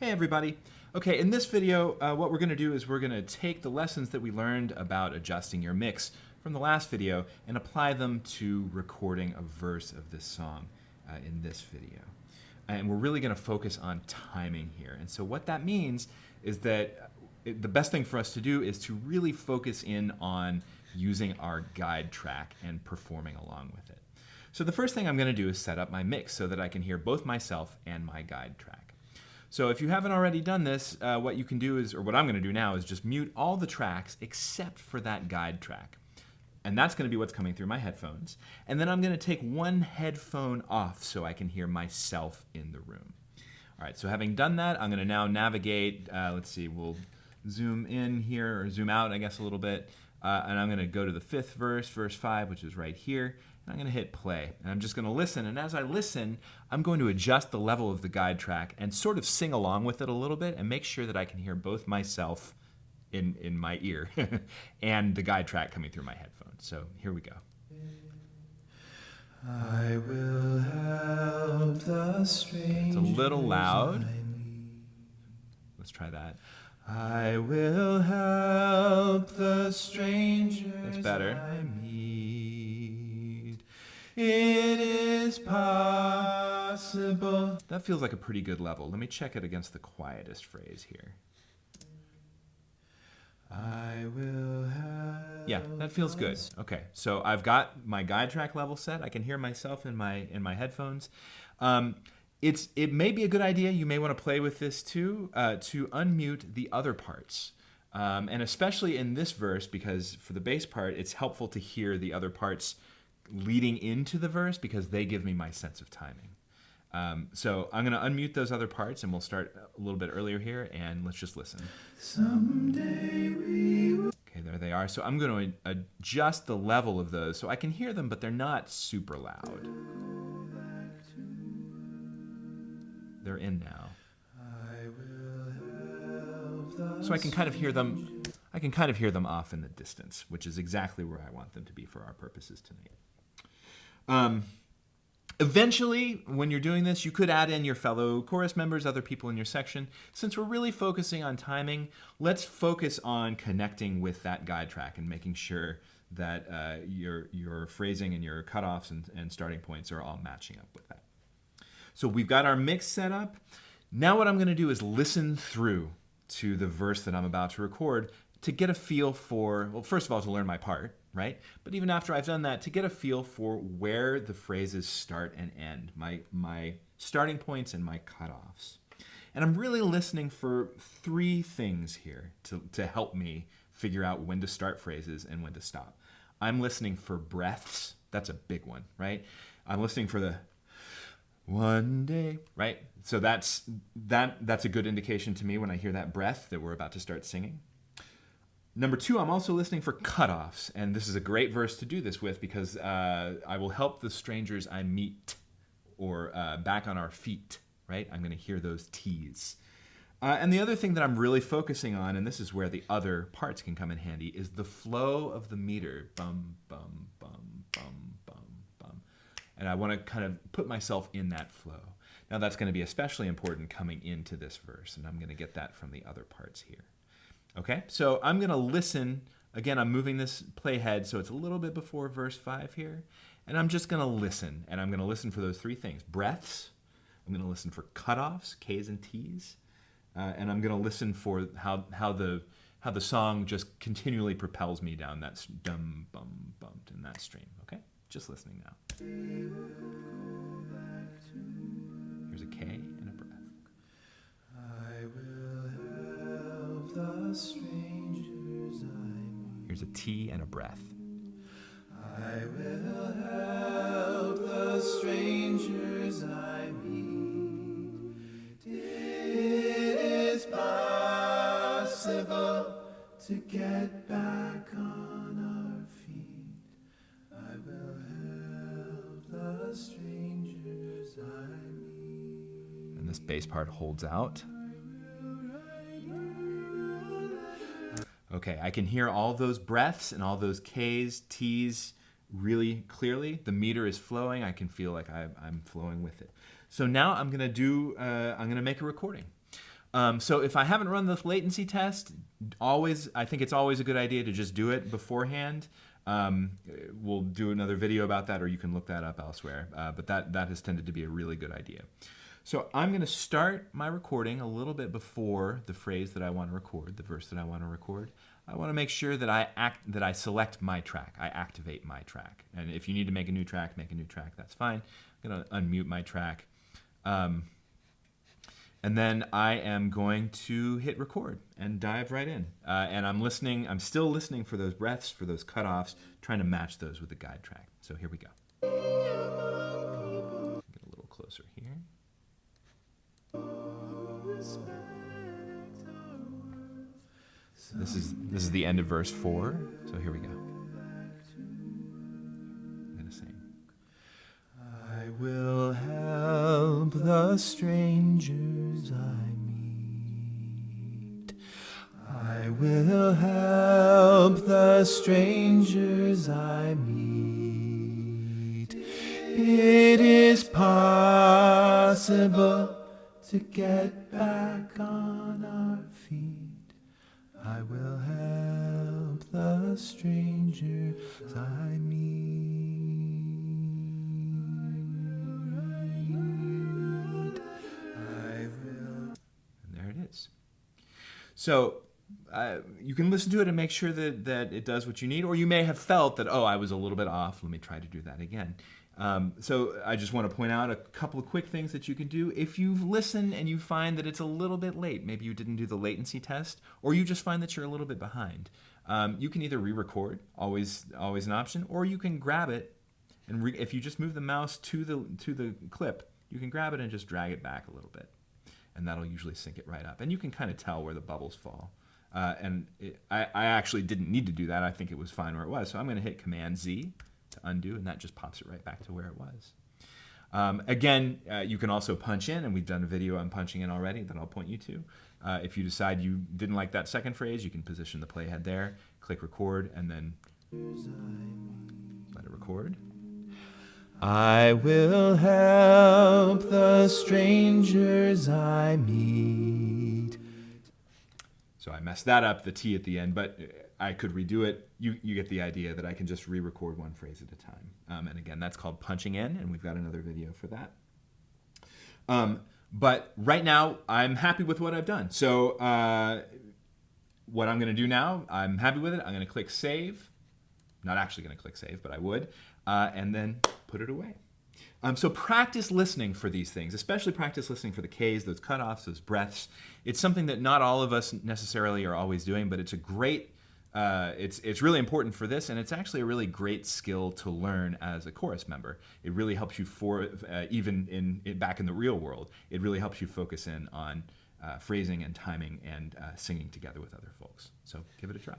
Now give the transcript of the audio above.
Hey everybody. Okay, in this video, what we're going to do is we're going to take the lessons that we learned about adjusting your mix from the last video and apply them to recording a verse of this song in this video. And we're really going to focus on timing here. And so what that means is that the best thing for us to do is to really focus in on using our guide track and performing along with it. So the first thing I'm going to do is set up my mix so that I can hear both myself and my guide track. So if you haven't already done this, what you can do is, or what I'm going to do now, is just mute all the tracks except for that guide track. And that's going to be what's coming through my headphones. And then I'm going to take one headphone off so I can hear myself in the room. All right, so having done that, I'm going to now navigate. Let's see, we'll zoom in here, or zoom out, I guess, a little bit. And I'm going to go to the fifth verse, verse 5, which is right here. And I'm going to hit play. And I'm just going to listen. And as I listen, I'm going to adjust the level of the guide track and sort of sing along with it a little bit and make sure that I can hear both myself in my ear and the guide track coming through my headphones. So here we go. I will help the stranger. It's a little loud. Let's try that. I will help the strangers. That's better. I meet. It is possible. That feels like a pretty good level. Let me check it against the quietest phrase here. I will help. Yeah, that feels good. Okay, so I've got my guide track level set. I can hear myself in my headphones. It may be a good idea. You may want to play with this too to unmute the other parts, and especially in this verse, because for the bass part, it's helpful to hear the other parts leading into the verse because they give me my sense of timing. So I'm going to unmute those other parts, and we'll start a little bit earlier here, and let's just listen. Someday we will. Okay, there they are. So I'm going to adjust the level of those so I can hear them, but they're not super loud. They're in now. I will help the. So I can kind of hear them. I can kind of hear them off in the distance, which is exactly where I want them to be for our purposes tonight. Eventually, when you're doing this, you could add in your fellow chorus members, other people in your section. Since we're really focusing on timing, let's focus on connecting with that guide track and making sure that your phrasing and your cutoffs and starting points are all matching up with that. So we've got our mix set up. Now what I'm going to do is listen through to the verse that I'm about to record to get a feel for, well, first of all, to learn my part, right? But even after I've done that, to get a feel for where the phrases start and end, my starting points and my cutoffs. And I'm really listening for three things here to help me figure out when to start phrases and when to stop. I'm listening for breaths. That's a big one, right? I'm listening for the one day, right? So that's a good indication to me when I hear that breath that we're about to start singing. Number two, I'm also listening for cutoffs, and this is a great verse to do this with because I will help the strangers I meet, or back on our feet, right? I'm going to hear those T's. And the other thing that I'm really focusing on, and this is where the other parts can come in handy, is the flow of the meter. Bum, bum, bum, bum, bum, bum. And I want to kind of put myself in that flow. Now that's going to be especially important coming into this verse, and I'm going to get that from the other parts here. Okay, so I'm going to listen. Again, I'm moving this playhead so it's a little bit before verse 5 here. And I'm just going to listen. And I'm going to listen for those three things. Breaths. I'm going to listen for cutoffs, K's and T's. And I'm going to listen for how the song just continually propels me down that dum, bum, bumped in that stream. Okay, just listening now. Here's a K and a breath. I will help the strangers I meet. Here's a T and a breath. I will help the strangers I meet. It is possible to get back on our feet. I will help the strangers I meet. And this bass part holds out. Okay, I can hear all those breaths and all those K's, T's really clearly. The meter is flowing. I can feel like I'm flowing with it. So now I'm gonna make a recording. So if I haven't run the latency test, I think it's always a good idea to just do it beforehand. We'll do another video about that, or you can look that up elsewhere. But that has tended to be a really good idea. So I'm going to start my recording a little bit before the phrase that I want to record, the verse that I want to record. I want to make sure that I select my track. I activate my track. And if you need to make a new track, make a new track. That's fine. I'm going to unmute my track. And then I am going to hit record and dive right in. And I'm still listening for those breaths, for those cutoffs, trying to match those with the guide track. So here we go. Get a little closer here. This is the end of verse 4. So here we go. I'm going to sing. I will help the strangers I meet. I will help the strangers I meet. It is possible to get back on our feet. I will help the strangers I meet. I will. And there it is. So you can listen to it and make sure that it does what you need, or you may have felt that, oh, I was a little bit off. Let me try to do that again. So I just want to point out a couple of quick things that you can do. If you've listened and you find that it's a little bit late, maybe you didn't do the latency test, or you just find that you're a little bit behind, you can either re-record, always an option, or you can grab it, and if you just move the mouse to the clip, you can grab it and just drag it back a little bit, and that'll usually sync it right up. And you can kind of tell where the bubbles fall. I actually didn't need to do that. I think it was fine where it was. So I'm going to hit Command-Z to undo, and that just pops it right back to where it was. Again, you can also punch in, and we've done a video on punching in already that I'll point you to. If you decide you didn't like that second phrase, you can position the playhead there, click record, and then let it record. I will help the strangers I meet. So I messed that up, the T at the end, but I could redo it. You get the idea that I can just re-record one phrase at a time. And again, that's called punching in, and we've got another video for that. But right now, I'm happy with what I've done. So what I'm going to do now, I'm happy with it. I'm going to click save. Not actually going to click save, but I would. And then put it away. So practice listening for these things, especially practice listening for the Ks, those cutoffs, those breaths. It's something that not all of us necessarily are always doing, but it's a great, it's really important for this, and it's actually a really great skill to learn as a chorus member. It really helps you even back in the real world, it really helps you focus in on phrasing and timing and singing together with other folks. So give it a try.